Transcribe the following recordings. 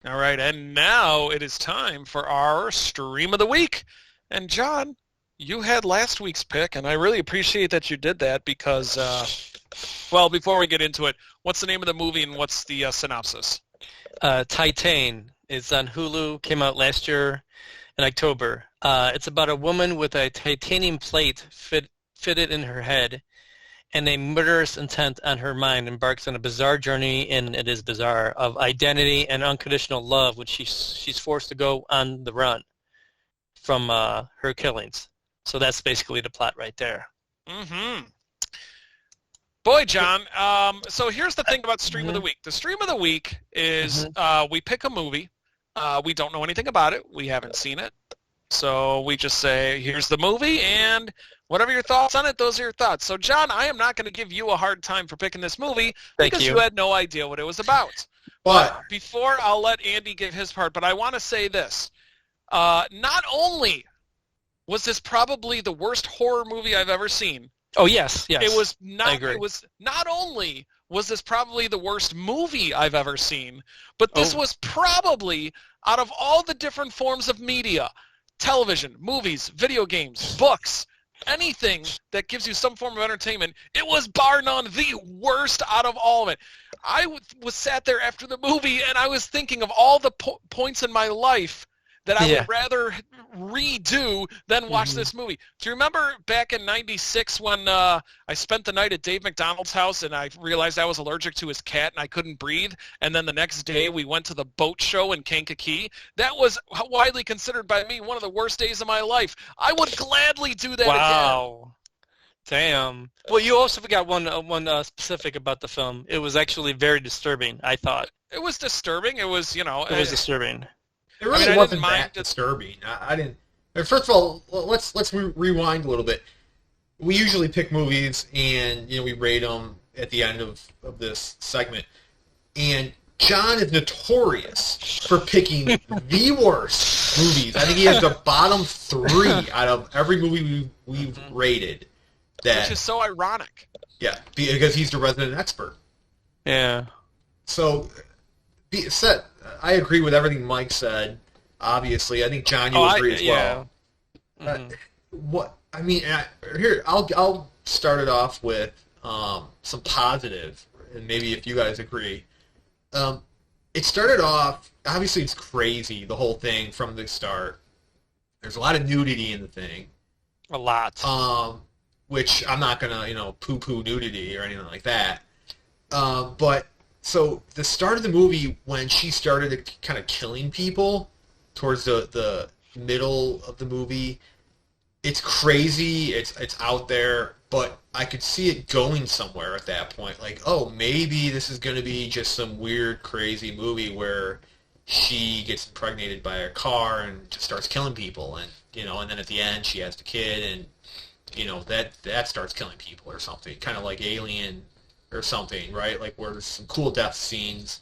All right, and now it is time for our stream of the week. And John, you had last week's pick, and I really appreciate that you did that because, well, before we get into it, what's the name of the movie and what's the synopsis? Titane is on Hulu, came out last year in October. It's about a woman with a titanium plate fitted in her head and a murderous intent on her mind embarks on a bizarre journey, and it is bizarre, of identity and unconditional love, which she's forced to go on the run from her killings. So that's basically the plot right there. Mm-hmm. Boy, John, so here's the thing about Stream of the Mhm. Week. The Stream of the Week is Mhm. we pick a movie. We don't know anything about it. We haven't seen it. So we just say, here's the movie, and whatever your thoughts on it, those are your thoughts. So, John, I am not going to give you a hard time for picking this movie Thank because you you. had no idea what it was about. But Before I'll let Andy give his part, but I want to say this. Not only was this probably the worst horror movie I've ever seen, Oh, yes, yes. it was I not. agree. It was not only was this probably the worst movie I've ever seen, but this Oh. was probably out of all the different forms of media, television, movies, video games, books, anything that gives you some form of entertainment, it was bar none the worst out of all of it. I was sat there after the movie and I was thinking of all the points in my life that I Yeah. would rather redo than watch Mhm. this movie. Do you remember back in '96 when I spent the night at Dave McDonald's house and I realized I was allergic to his cat and I couldn't breathe, and then the next day we went to the boat show in Kankakee? That was widely considered by me one of the worst days of my life. I would gladly do that again. Wow. Damn. Well, you also forgot one specific about the film. It was actually very disturbing, I thought. It was disturbing. It was, It was disturbing. it really I didn't wasn't mind that it. disturbing. I didn't. First of all, let's rewind a little bit. We usually pick movies and we rate them at the end of this segment. And John is notorious for picking the worst movies. I think he has the bottom three out of every movie we've rated. Which is so ironic. Yeah, because he's the resident expert. Yeah. So, I agree with everything Mike said. Obviously, I think John, you agree as well. Mhm. What I mean, here I'll start it off with some positive, and maybe if you guys agree. It started off. Obviously, it's crazy the whole thing from the start. There's a lot of nudity in the thing. A lot. Which I'm not gonna poo-poo nudity or anything like that. But so the start of the movie when she started kind of killing people towards the middle of the movie, it's crazy. It's out there, but I could see it going somewhere at that point. Like, oh, maybe this is gonna be just some weird, crazy movie where she gets impregnated by a car and just starts killing people, and and then at the end she has the kid and. That starts killing people or something, kind of like Alien or something, right? Like where there's some cool death scenes.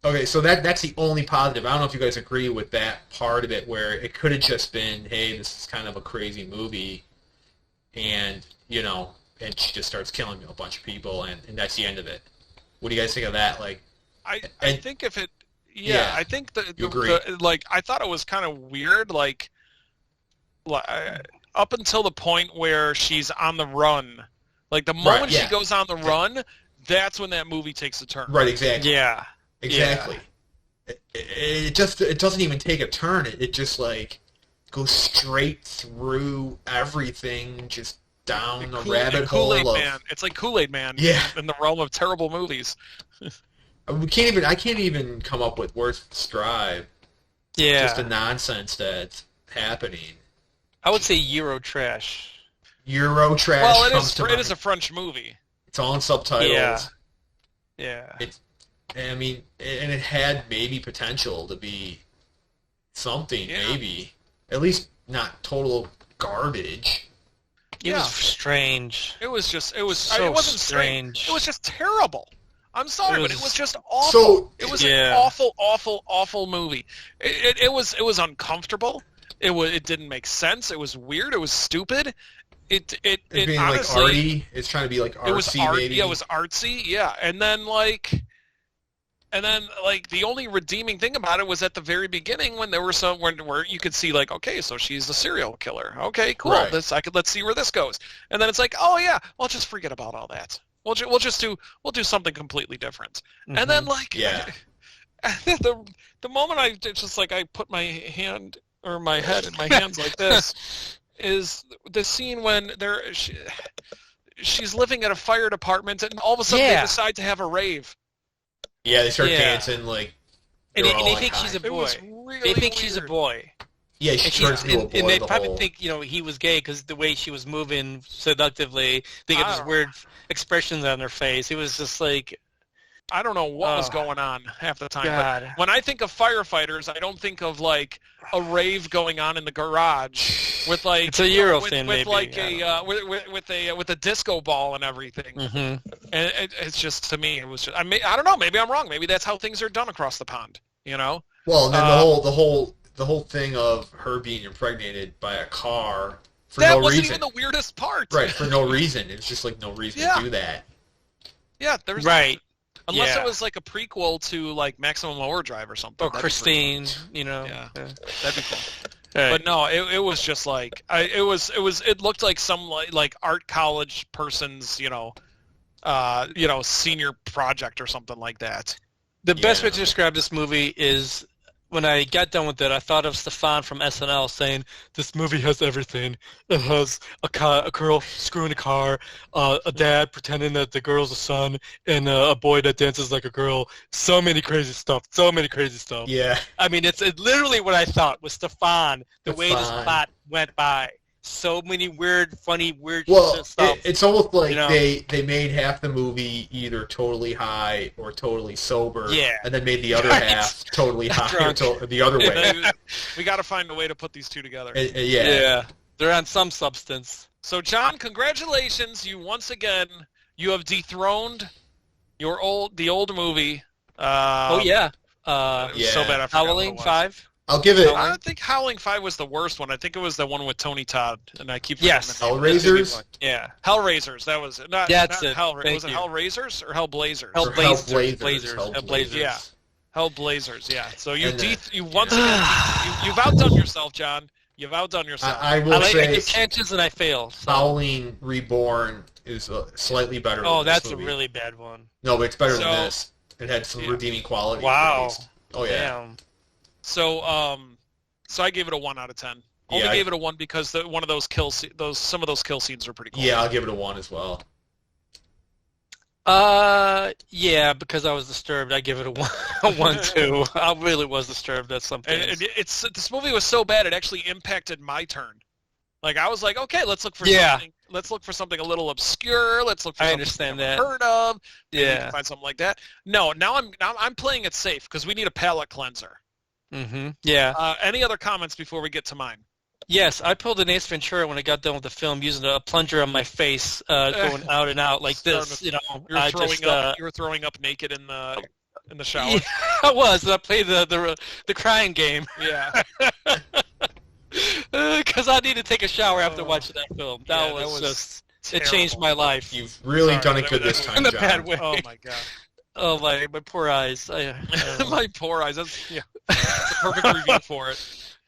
Okay, so that's the only positive. I don't know if you guys agree with that part of it, where it could have just been, hey, this is kind of a crazy movie, and and she just starts killing a bunch of people, and that's the end of it. What do you guys think of that? Like, I think if it, yeah, I think you agree. like I thought it was kind of weird, like up until the point where she's on the run. Like the moment she goes on the run, that's when that movie takes a turn. Right, exactly. Yeah. Exactly. Yeah. It doesn't even take a turn. It just like goes straight through everything, just down the rabbit hole Kool-Aid of. Man. It's like Kool-Aid Man. Yeah. In the realm of terrible movies. I can't even come up with words to describe. Yeah. Just the nonsense that's happening. I would say Euro trash. Euro trash. Well, it is a French movie. It's all in subtitles. Yeah. Yeah. I mean, and it had maybe potential to be something, maybe. At least not total garbage. It was strange. It was just, it So wasn't strange. It was just terrible. I'm sorry, but it was just awful. So, it was an awful, awful, awful movie. It was uncomfortable. It didn't make sense. It was weird. It was stupid. It being honestly, like arty. It's trying to be like artsy. It was maybe. Yeah, it was artsy. Yeah, and then like And then, like, the only redeeming thing about it was at the very beginning when there were some where you could see, like, okay, so she's a serial killer. Okay, cool. Right. Let's see where this goes. And then it's like, oh yeah, well, just forget about all that. We'll do something completely different. Mhm. And then, like, Yeah. the moment it's just like I put my hand or my head in my hands like this is the scene when she's living at a fire department and all of a sudden they Yeah. decide to have a rave. Yeah, they start Yeah. dancing like. And they're all, they like, think high. she's a It boy. was really They think she's a weird. boy. Yeah, she And, turns into a boy. and they the probably whole... think, he was gay because the way she was moving seductively, they get I these don't weird expressions on their face. It was just like, I don't know what was Oh. going on half the time. God. But when I think of firefighters, I don't think of like a rave going on in the garage with like It's a Euro with, thing, with maybe. like I don't with a disco ball and everything. Mhm. And it's just, to me, it was just, I don't know, maybe I'm wrong. Maybe that's how things are done across the pond. You know? Well, and then the whole thing of her being impregnated by a car for That no wasn't reason. even the weirdest part. Right, for no reason. It's just like no reason Yeah. to do that. Yeah, there's Right. unless Yeah. it was like a prequel to like Maximum Overdrive or something. Or That'd be pretty Christine, Yeah. Yeah. cool. That'd be cool. Right. But no, it was just like it looked like some like art college person's senior project or something like that. The best way Yeah. to describe this movie is when I got done with it, I thought of Stefan from SNL saying, "This movie has everything. It has a girl screwing a car, a dad pretending that the girl's a son, and a boy that dances like a girl. So many crazy stuff. So many crazy stuff." Yeah. I mean, it's literally what I thought was Stefan. The That's way this fine. plot went by. So many weird, funny, weird Well, stuff. it's almost like you know? they made half the movie either totally high or totally sober, Yeah. and then made the other Right. half totally high or Drunk. the other way. We got to find a way to put these two together. Yeah. They're on some substance. So, John, congratulations! You once again have dethroned the old movie. Oh yeah. It was so Yeah. bad. I forgot what it Halloween was. 5. I'll give it I don't think Howling 5 was the worst one. I think it was the one with Tony Todd, and I keep Yes. forgetting the name. Hellraisers. Yeah. Hellraisers. That was it. Not That's not it. Hellra- Thank was it you. Hellraisers or Hellblazers? Hell- Or Blazers. Hellblazers. Blazers. Yeah. Hellblazers. Yeah. So you And then- you once again you've outdone yourself, John. You've outdone yourself. I I will like say take chances and I fail. So. Howling Reborn is slightly better. Oh, than this that's a movie. really bad one. No, but it's better So- than this. It had some Yeah. redeeming quality. Wow. At least. Oh yeah. Damn. So I gave it a 1 out of 10. Only Yeah, I- gave it a 1 because one of those some of those kill scenes are pretty cool. Yeah, I'll give it a 1 as well. Yeah, because I was disturbed, I give it a 1, a 1 too. I really was disturbed at some And things. this movie was so bad it actually impacted my turn. Like I was like, okay, let's look for Yeah. something. Let's look for something a little obscure. Let's look for I something understand we've that. never heard of. Maybe we Yeah. can find something like that. No, now I'm playing it safe because we need a palate cleanser. Mm-hmm. Yeah. Any other comments before we get to mine? Yes, I pulled an Ace Ventura when I got done with the film using a plunger on my face, going out and out like this. You know, You were I throwing just, up. You were throwing up naked in the shower. Yeah, I was. And I played the crying game Yeah. because I need to take a shower after watching that film. Yeah, That that was was just it changed my life You've really Sorry, done it that good was- this that time, in a John. bad way. Oh my god. Oh my poor eyes. My poor eyes. That's a perfect review for it.